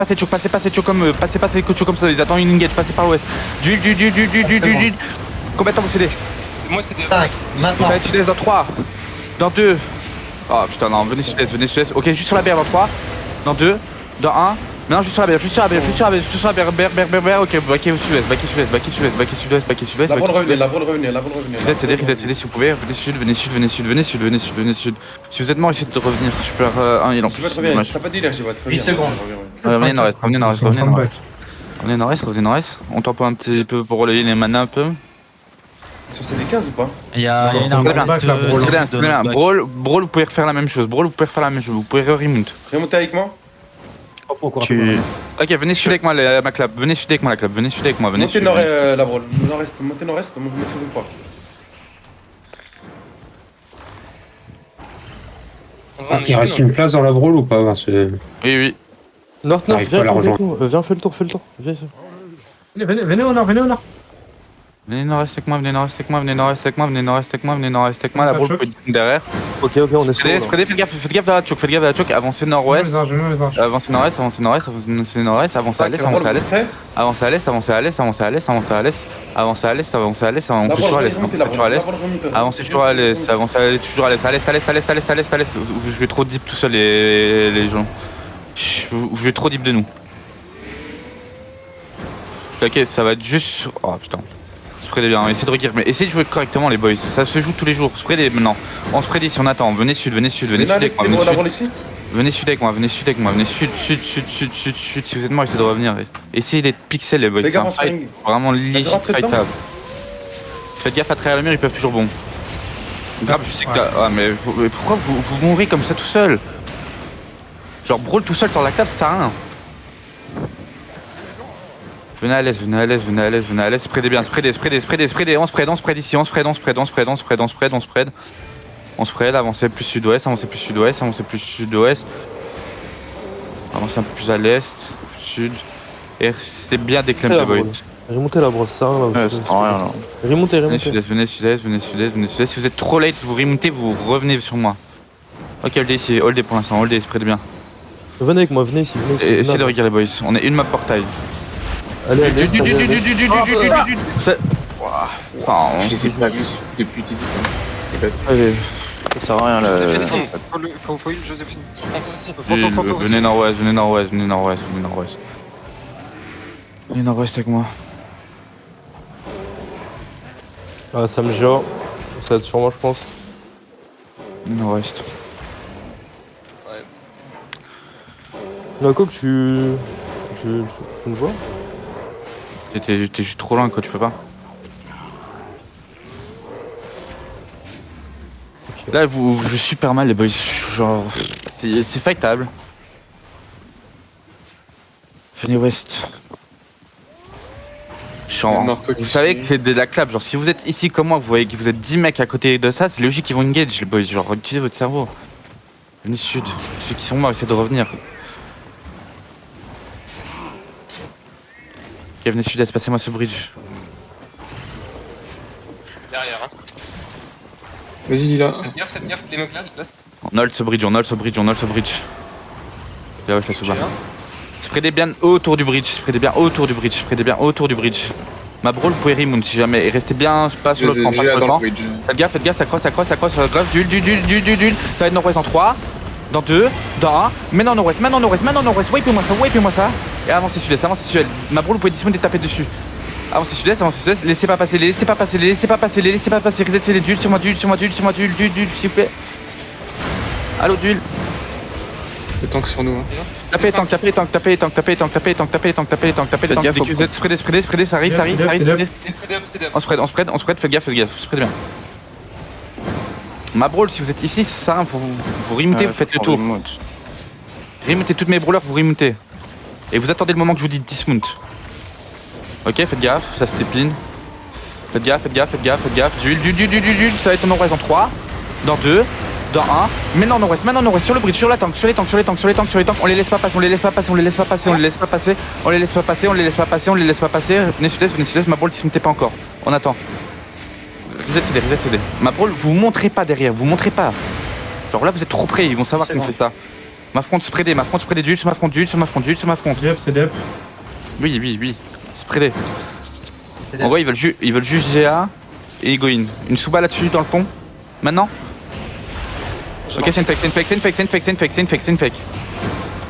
Passez choc, passez choc comme eux, passez choc comme ça, ils attendent une engage, passez par l'ouest. Duel. Combattant, vous cédez. Moi c'est des... 5, maintenant. Ça va être sud-est dans 3, dans 2. Oh putain, non, venez sud-est. Ok, juste sur la BR dans 3, dans 2, dans 1. Non, juste sur la BR, ok, baquez sud-ouest. La bonne revenir. Reset, si vous pouvez, venez sud. Si vous êtes mort, essayez de revenir, je perds un heal en Je plus. vais te revenir, t'as pas de dealer, je vais te revenir. 8 secondes. Revenez nord-est. Revenez nord-est. On tempo un petit peu pour relayer les manas un peu. Sur CD 15 ou pas? Il y a une Très bien, armette très bien. Brawl, vous pouvez refaire la même chose. Vous pouvez remount. Remontez avec moi. Ok, venez sud avec moi ma clap. Venez sud avec moi. Montez nord la Brawl. Montez nord-est, ne maîtrisez pas. Il reste une place dans la brawl ou pas? Oui. Nord, J'arrive pas à la rejoindre. viens, fais le tour. Viens ici. Venez au nord. Venez nord-est avec moi. La Brawl peut être derrière. Ok, on est sur. Faites gaffe à la choc. Avancez nord-ouest. Avancez nord-est. Avancez à l'est. Avancez à l'est. Avancez toujours à l'est. Vous jouez trop deep tout seul les gens. Vous jouez trop deep de nous. Ok, ça va être juste... Oh putain. Spreadez bien, essayez de regarder, mais essayez de jouer correctement les boys. Ça se joue tous les jours. Spreadez maintenant. On spread ici, on attend. Venez sud avec moi. Venez sud avec moi. Si vous êtes mort, essayez de revenir. Essayez d'être pixel les boys. C'est un fight vraiment legit fightable. Faites gaffe à travers le mur, ils peuvent toujours bon. Grave, je sais que t'as... Ah mais pourquoi vous mourrez comme ça tout seul? Genre brawl tout seul sur la table, ça sert à rien. Venez à l'est, spreadez bien, spreadez, on spread ici, on spread, avancez plus sud-ouest, avancez un peu plus à l'est, sud, et c'est bien des claims de boys. Remontez la brosse, ça, là. Ouais, c'est rien là. Remontez. Venez sud-est, si vous êtes trop late, vous remontez, vous revenez sur moi. Ok, hold ici, hold pour l'instant, hold, spreadez bien. Venez avec moi, venez ici. Essayez de regarder les boys, on est une map portail. Allez. Je les ai pas vus depuis qu'ils étaient. Allez. Ça sert à rien là. Faut une Joséphine. Venez nord-ouest. Venez nord-ouest avec moi. Ah, ça me gère. Ça va être sur moi, je pense. Nord-ouest. Quoi que tu me vois? T'es juste trop loin quoi, tu peux pas. Là vous jouez super mal les boys, genre c'est fightable. Venez ouest. Vous savez que c'est de la clap, genre si vous êtes ici comme moi, vous voyez que vous êtes 10 mecs à côté de ça, c'est logique qu'ils vont engage les boys, genre utilisez votre cerveau. Venez sud, ceux qui sont morts essayez de revenir. Ok, venez sud-est, passez-moi ce bridge. Derrière, hein. Vas-y, Lila. Faites gaffe, les mecs là, last. On hold ce bridge. Là ouais, je laisse bas. Spreadez bien autour du bridge, Ma brawl, vous pouvez remount si jamais, et restez bien pas sur le camp, Faites gaffe, ça cross, duel. Ça va être nord-ouest en 3, dans 2, dans 1, maintenant nord-ouest, wipez-moi ça, et avancez sud-est, Ma brawl, vous pouvez dismount et taper dessus. Avancez sud-est, laissez pas passer, reset les duels sur moi, duel, s'il vous plaît. Allo, duel. Le tank sur nous. Hein. Tapez, tank. Dès que vous êtes spreadez, ça arrive. C'est up. On spread, faites gaffe, spread bien. Ma brawl, si vous êtes ici, c'est ça, vous remontez, vous faites le tour. Remontez toutes mes brawlers, vous remontez. Et vous attendez le moment que je vous dis dismount. Ok, faites gaffe, ça se dépline. Faites gaffe. Duel, ça va être en nord-ouest en 3, dans 2, dans 1. Maintenant nord-ouest, sur le bridge, sur les tanks. On les laisse pas passer. Venez sud-est, ma brawl dismontez pas encore. On attend. Reset CD. Ma brawl, vous montrez pas derrière, Genre là vous êtes trop près, ils vont savoir qu'on fait ça. Ma front spreadé du sur ma front, du sur ma front, du sur ma front. C'est up. Oui. Spreadé. En gros, ils veulent juste GA et go in. Une Suba là-dessus dans le pont. Maintenant. Ok, c'est une fake.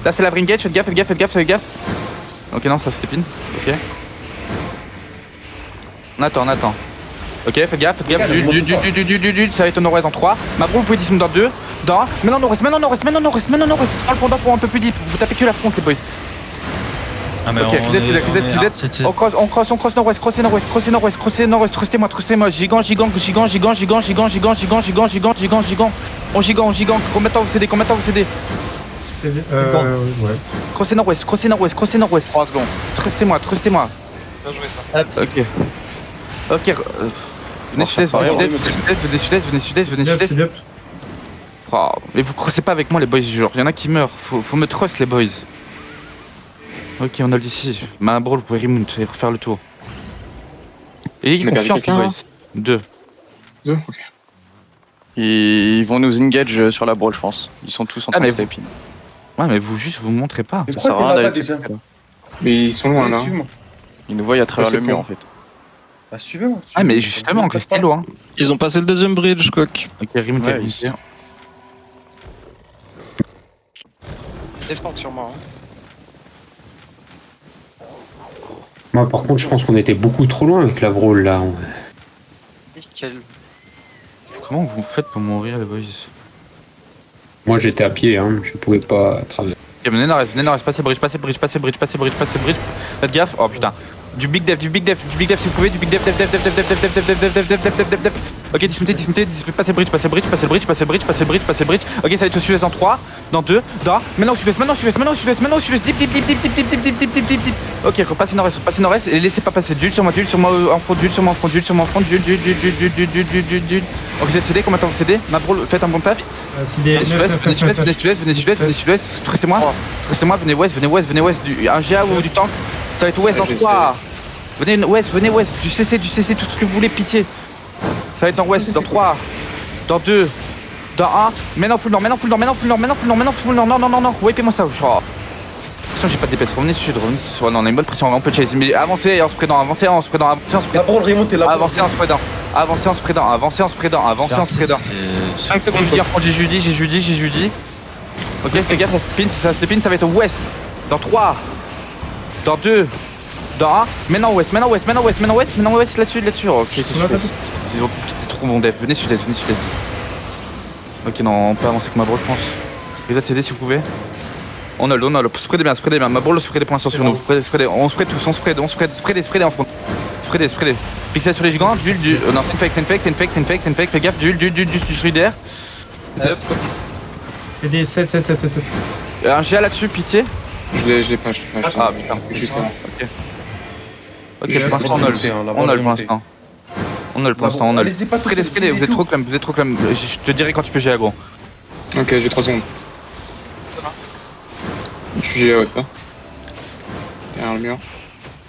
Là, c'est la bring gate, faites gaffe. Ok, non, ça c'était pin. Ok. On attend. Ok, faites gaffe. Du, ça va être au nord-ouest en 3. Ma bro, vous pouvez dismount dans 2, dans 1. Maintenant, nord-ouest. Sur le pont pour un peu plus deep. Vous tapez que la front, les boys. Ah mais ok, vous êtes. On cross nord-ouest, crossez nord-ouest, trustez-moi. Gigant. On gigant. Combien de temps vous cédez Ouais. Crossez nord-ouest. 3 secondes. Trustez-moi. Bien joué ça. Ok. Venez sud-est. C'est up. Oh, mais vous crossez pas avec moi les boys du genre, y'en a qui meurent, faut me trust les boys. Ok, on a d'ici. Ma brawl, vous pouvez remount et refaire le tour. Et On a perdu confiance les quelqu'un, boys. 2. Ok. Ils vont nous engage sur la brawl, je pense. Ils sont tous en train de step in. Ouais, mais vous montrez pas. Mais Ça sert à pourquoi rien t'es d'aller là-bas déjà? Mais ils sont loin là. Suivez-moi. Ils nous voient à travers C'est le mur bon. en fait. Bah suivez-moi. Ah, mais justement, restez loin. Ils ont passé le deuxième bridge, coq. Ok, remount Ouais, ici. Défendre sur moi. Moi, par contre, je pense qu'on était beaucoup trop loin avec la brawl là. Nickel. Comment vous faites pour mourir les boys? Moi, j'étais à pied, hein. Je pouvais pas traverser. Ok, venez nord-est, passez bridge. Faites gaffe, oh putain. Du big def si vous pouvez, du big def. Ok, dismontez, passez bridge. Ok, ça va être au sud-est en 3, dans 2, dans 1. Maintenant au sud-est, deep. Ok, repassez nord-est et laissez pas passer d'huile sur moi en front, d'huile sur moi en front. Ok, vous êtes cédé, combien de temps vous cédez? Ma bro, faites un bon taf. Venez sud-est, trustez-moi, venez ouest, un GA ou du tank. Ça va être ouest en 3. Venez ouest, du CC, tout ce que vous voulez, pitié. Ça va être en ouest, dans 3, dans 2, dans 1. Maintenant full nord, non, wipez-moi ça. Oh. Attention, j'ai pas de DPS, revenez sud. Ouais, non, on a une bonne pression, on peut chase. Mais avancez en se prédant. La brawl remontez, la brawl. Avancez en se prédant. 5 secondes, j'ai Judy. Ok, fais gaffe, ça se pin, ça va être ouest. Dans 3, dans 2, dans 1. Maintenant ouest, là-dessus. Ok, ils ont trop bon def. Venez sud-est. Ok, non, on peut avancer avec ma bro, je pense. Les ATD si vous pouvez. On hold. Spreadez bien. Ma bro, spreadez pour l'instant sur nous. On spread tous, spreadez en front. Spreadez. Pixel sur les gigants, du. Non, c'est une fake. Fais gaffe, du solidaire. C'est up, C'est des 7. Un GA là-dessus, pitié. Je l'ai pas. Ah putain, Juste avant. Ok, pour l'instant, on hold pour l'instant. Allez-y pas tous. Spreadez, vous êtes trop calme. Je te dirai quand tu peux GA, gros. Ok, j'ai 3 secondes. Je suis GA, ouais, pas. Derrière le mur.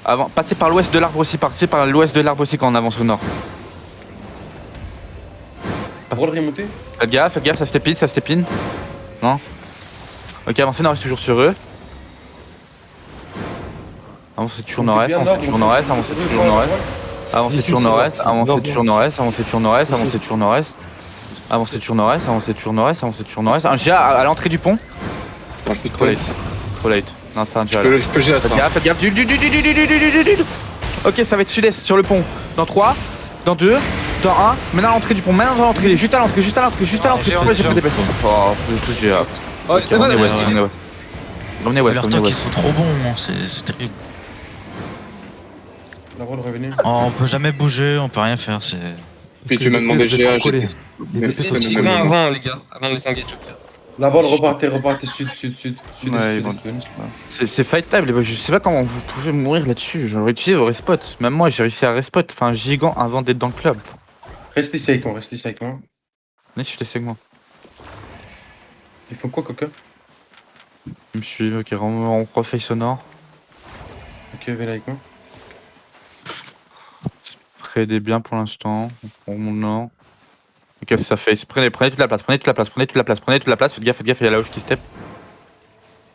Avant, passez par l'ouest de l'arbre aussi, quand on avance au nord. Brawl remontez. Faites gaffe, ça step in. Non. Ok, avancez nord-est toujours sur eux. Avancez toujours nord-est. Un GA à l'entrée du pont. Trop late. Non, c'est un GA. Je peux GA, Faites gaffe. Ok, ça va être sud-est sur le pont. Dans 3, dans 2, dans 1. Maintenant à l'entrée du pont. Juste à l'entrée. J'ai pas de DPS. Oh, tous GA. Oh, c'est bon, Revenez ouest. Ils sont trop bons, c'est terrible. La brawl revenez. On peut jamais bouger, on peut rien faire, c'est... Puis tu m'as demandé GA, j'ai C'est chiant avant, les gars, avant de les engager. La brawl repartez sud. Ouais, bon. C'est fightable, je sais pas comment vous pouvez mourir là-dessus. J'aurais utilisé vos respots. Même moi, j'ai réussi à respot. Enfin, un gigant avant d'être dans le club. Restez ici avec moi. Venez, je te laisse avec moi. Ils font quoi, Coca? Je me suis ok, on refait sonore. Ok, venez avec moi. Prédez bien pour l'instant. On monte nord. Ok, ça fait. Prenez toute la place. Faites gaffe, il y a la hoche qui step.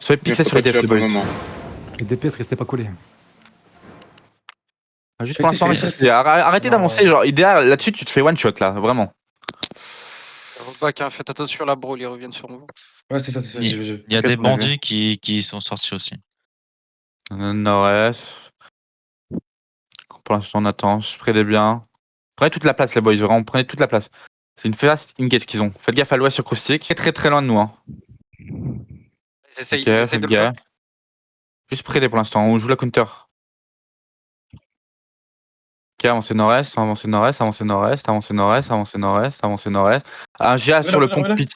Soyez pixés sur les DF de boys. Les DPS restaient pas collés. Juste pour l'instant, arrêtez d'avancer, genre idéal là-dessus tu te fais one shot là, vraiment. Back, faites attention la brawl, ils reviennent sur vous. Ouais, c'est ça, c'est ça. Il y a des bandits qui sont sortis aussi. Nord-est. Pour l'instant on attend, prenez bien. Prenez toute la place les boys, vraiment, prenez toute la place. C'est une fast engage qu'ils ont. Faites gaffe à l'ouest sur Croustic, très loin de nous. Hein. Ils essayent Faites de le gaffe. Juste prêtez pour l'instant, on joue la counter. Ok, avancez nord-est, avancez nord-est, avancez nord-est, avancez nord-est, avancez nord-est, avancez nord-est. Un GA sur le pont de pitié.